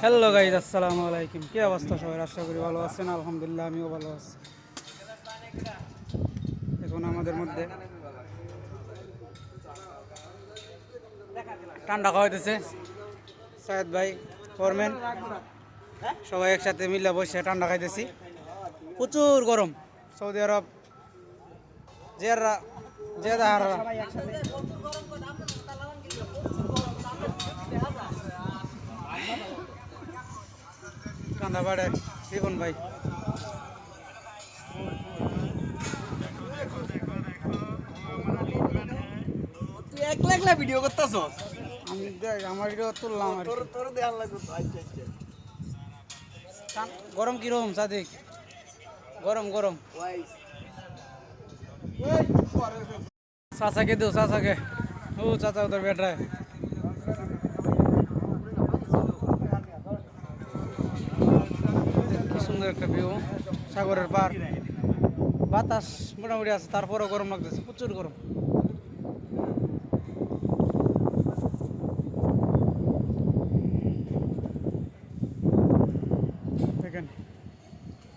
Hello guys, আসসালামু আলাইকুম। কি অবস্থা সবাই? আশা করি ভালো আছেন। আলহামদুলিল্লাহ, আমিও ভালো আছি। এখন আমাদের মধ্যে ঠান্ডা খাওয়াইতেছে সায়েদ ভাই, ফরম্যান, সবাই একসাথে মিলে বসে ঠান্ডা খাইতেছি। প্রচুর গরম সৌদি আরব, ঠান্ডা বাড়ে রিপন ভাই। তুই একলা একলা ভিডিও করতেছস? আমি দেখ আমার ভিডিও তুললাম আর তোর তোর দেখার লাগবে তো। আচ্ছা আচ্ছা। গরম কিরকম সাদিক? গরম গরম। ওয়াইস চাচাকে দো, চাচাকে। ও চাচা উধর बैठ रहा है। কি সুন্দর একটা ভিউ, সাগরের পার, বাতাস মোটামুটি আছে, তারপরও গরম লাগতেছে, প্রচুর গরম।